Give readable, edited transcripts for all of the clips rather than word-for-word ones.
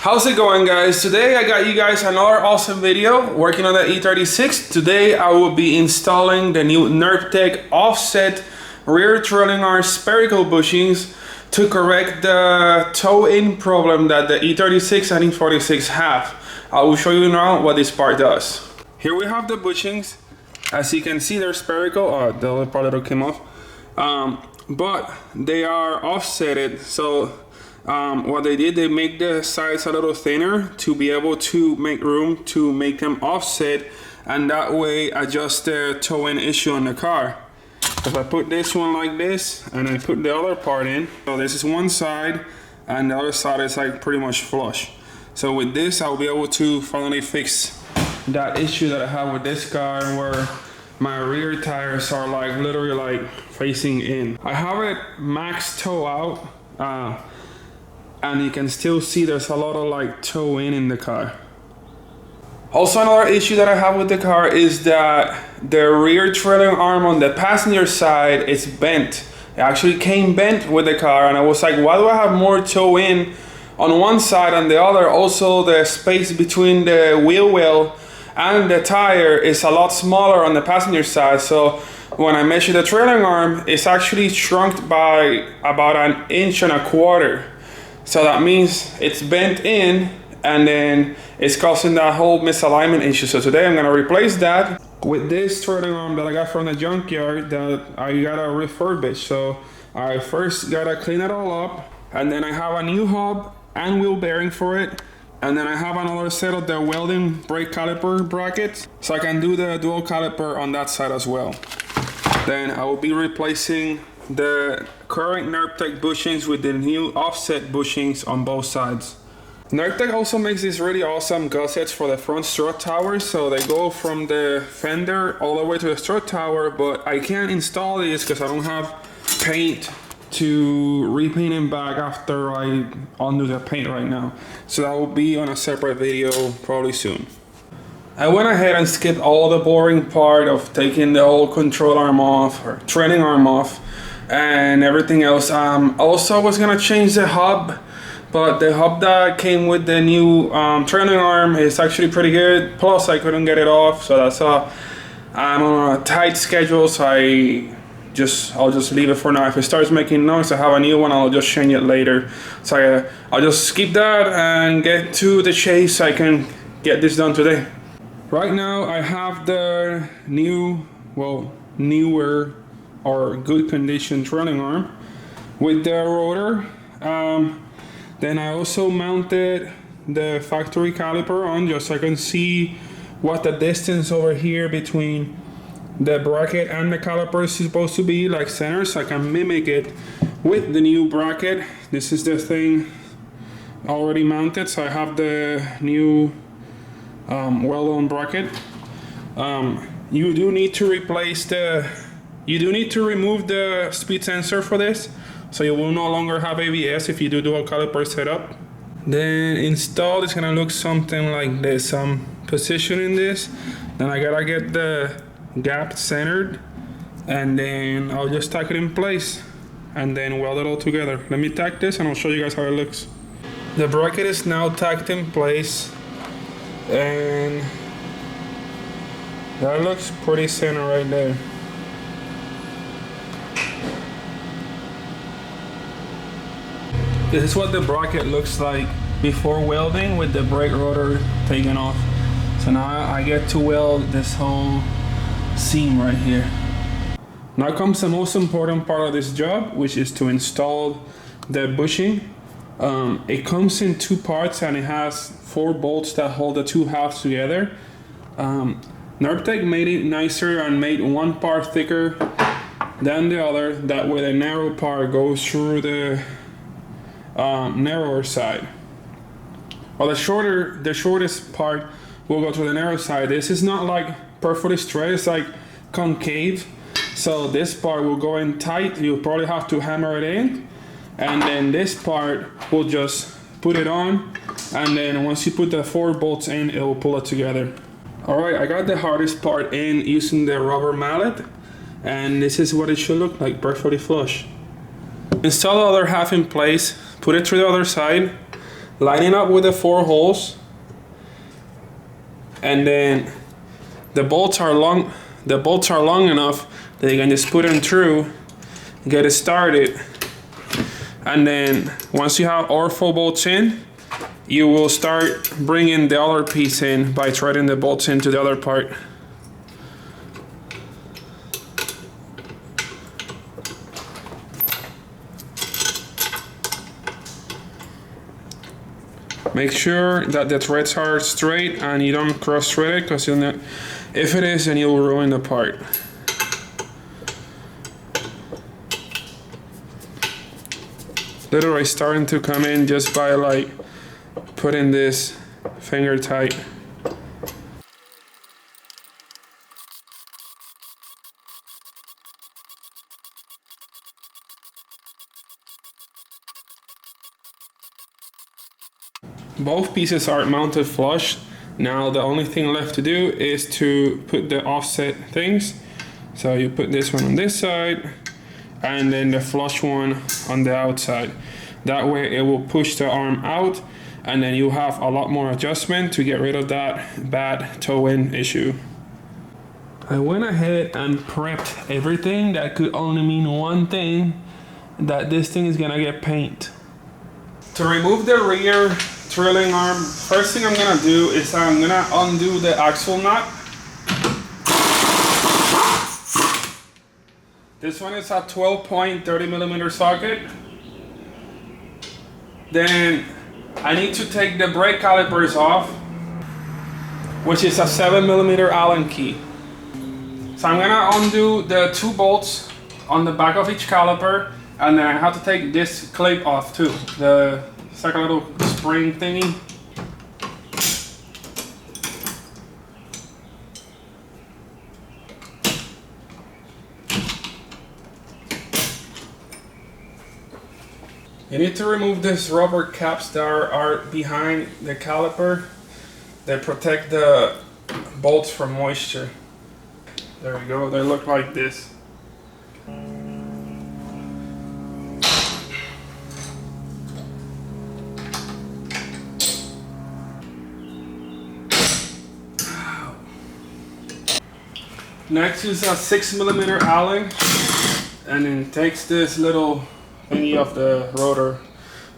How's it going, guys? Today I got you guys another awesome video working on the E36. Today I will be installing the new NERPTEC offset rear trailing arm spherical bushings to correct the toe-in problem that the E36 and E46 have. I will show you now what this part does. Here we have the bushings. As you can see, they're spherical. Oh, the other part that came off. But they are offsetted, so what they did, they make the sides a little thinner to be able to make room to make them offset, and that way adjust the toe-in issue on the car. If I put this one like this and I put the other part in, so this is one side and the other side is like pretty much flush. So with this I'll be able to finally fix that issue that I have with this car where my rear tires are like literally like facing in. I have it max toe out, and you can still see there's a lot of like toe in the car. Also, another issue that I have with the car is that the rear trailing arm on the passenger side is bent. It actually came bent with the car, and I was like, why do I have more toe in on one side than the other? Also, the space between the wheel well and the tire is a lot smaller on the passenger side. So when I measure the trailing arm, it's actually shrunk by about 1.25 inches. So that means it's bent in, and then it's causing that whole misalignment issue. So today I'm gonna replace that with this trailing arm that I got from the junkyard that I gotta refurbish. So I first gotta clean it all up, and then I have a new hub and wheel bearing for it. And then I have another set of the welding brake caliper brackets, so I can do the dual caliper on that side as well. Then I will be replacing the current NERPTEC bushings with the new offset bushings on both sides. NERPTEC also makes these really awesome gussets for the front strut tower, so they go from the fender all the way to the strut tower, but I can't install these because I don't have paint to repaint them back after I undo the paint right now. So that will be on a separate video probably soon. I went ahead and skipped all the boring part of taking the whole control arm off or trailing arm off and everything else. Also was gonna change the hub, but the hub that came with the new trailing arm is actually pretty good. Plus I couldn't get it off, so that's I'm on a tight schedule, so I'll just leave it for now. If it starts making noise, I have a new one, I'll just change it later. So I'll just skip that and get to the chase so I can get this done today. Right now I have the newer or good condition trailing arm with the rotor. Then I also mounted the factory caliper on just so I can see what the distance over here between the bracket and the caliper is supposed to be, like center, so I can mimic it with the new bracket. This is the thing already mounted, so I have the new well-known bracket. You do need to remove the speed sensor for this, so you will no longer have ABS if you do dual caliper setup. Then installed, it's gonna look something like this. I'm positioning this, then I gotta get the gap centered, and then I'll just tack it in place and then weld it all together. Let me tack this and I'll show you guys how it looks. The bracket is now tacked in place, and that looks pretty center right there. This is what the bracket looks like before welding with the brake rotor taken off. So now I get to weld this whole seam right here. Now comes the most important part of this job, which is to install the bushing. It comes in two parts and it has 4 bolts that hold the two halves together. NERPTEC made it nicer and made one part thicker than the other. That way the narrow part goes through the narrower side. While the shortest part will go to the narrow side. This is not like perfectly straight, it's like concave. So this part will go in tight, you'll probably have to hammer it in. And then this part will just put it on, and then once you put the 4 bolts in, it will pull it together. Alright, I got the hardest part in using the rubber mallet, and this is what it should look like, perfectly flush. Install the other half in place, put it through the other side, lining up with the 4 holes, and then the bolts are long enough that you can just put them through, get it started, and then once you have all 4 bolts in, you will start bringing the other piece in by threading the bolts into the other part. Make sure that the threads are straight and you don't cross thread it, because if it is, then you'll ruin the part. Literally starting to come in just by like putting this finger tight. Both pieces are mounted flush. Now the only thing left to do is to put the offset things. So you put this one on this side and then the flush one on the outside. That way it will push the arm out, and then you have a lot more adjustment to get rid of that bad toe-in issue. I went ahead and prepped everything that could only mean one thing, that this thing is gonna get paint. To remove the rear drilling arm, first thing I'm gonna do is I'm gonna undo the axle nut. This one is a 12.30mm socket. Then I need to take the brake calipers off, which is a 7mm Allen key. So I'm gonna undo the 2 bolts on the back of each caliper, and then I have to take this clip off too. It's like a little spring thingy. You need to remove these rubber caps that are behind the caliper. They protect the bolts from moisture. There we go, they look like this. Next is a 6mm Allen, and then takes this little thingy off the rotor,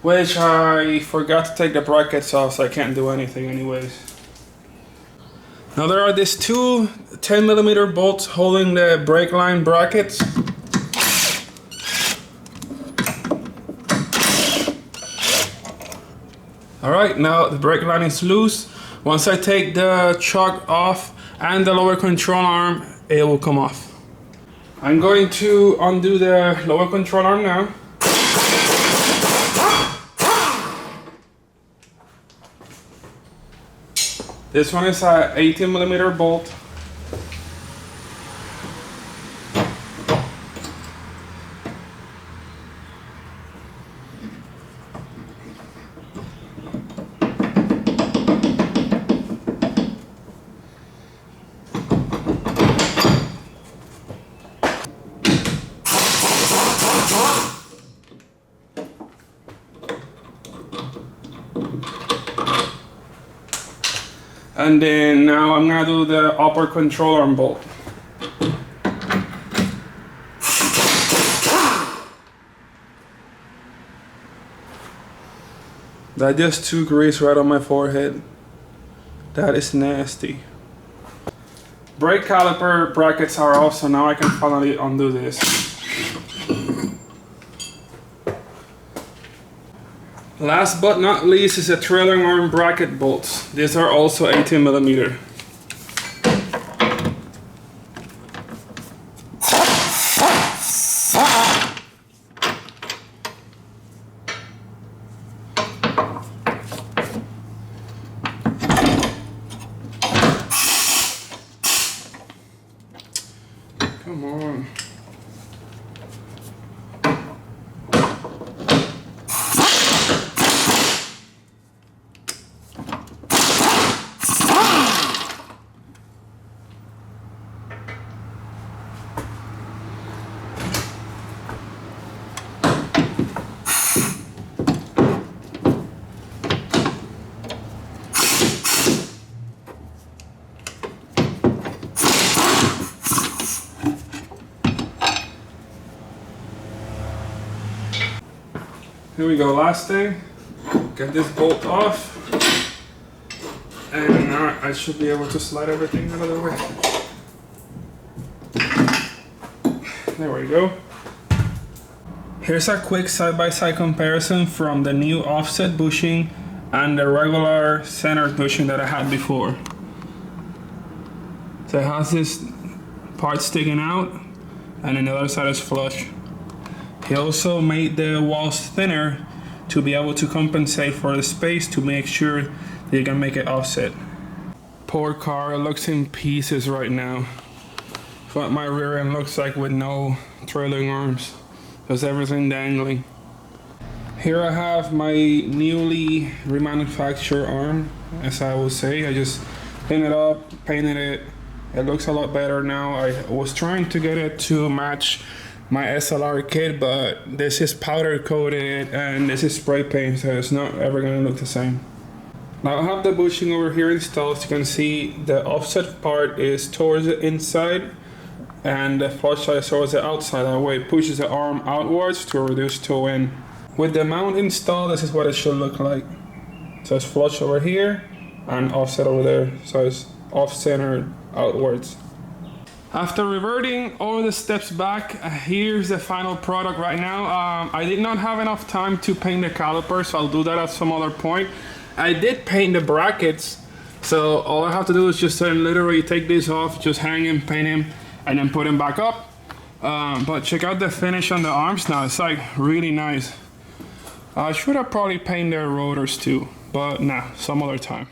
which I forgot to take the brackets off, so I can't do anything anyways. Now there are these 2 10mm bolts holding the brake line brackets. Alright, now the brake line is loose. Once I take the chuck off and the lower control arm, it will come off. I'm going to undo the lower control arm now. This one is a 18mm bolt. And then now I'm gonna do the upper control arm bolt. That just took grease right on my forehead. That is nasty. Brake caliper brackets are off, so now I can finally undo this. Last but not least is the trailing arm bracket bolts. These are also 18mm. Come on. Here we go, last thing. Get this bolt off. And now I should be able to slide everything out of the way. There we go. Here's a quick side-by-side comparison from the new offset bushing and the regular center bushing that I had before. So it has this part sticking out and the other side is flush. He also made the walls thinner to be able to compensate for the space to make sure that you can make it offset. Poor car, it looks in pieces right now. What my rear end looks like with no trailing arms. There's everything dangling. Here I have my newly remanufactured arm, as I would say. I just cleaned it up, painted it. It looks a lot better now. I was trying to get it to match my SLR kit, but this is powder coated and this is spray paint, so it's not ever gonna look the same. Now I have the bushing over here installed. As you can see, the offset part is towards the inside and the flush side is towards the outside. That way it pushes the arm outwards to reduce toe in. With the mount installed, this is what it should look like. So it's flush over here and offset over there. So it's off-centered outwards. After reverting all the steps back, here's the final product right now. I did not have enough time to paint the calipers, so I'll do that at some other point. I did paint the brackets, so all I have to do is just literally take this off, just hang him, paint him, and then put him back up. But check out the finish on the arms now. It's like really nice. I should have probably painted the rotors too, but nah, some other time.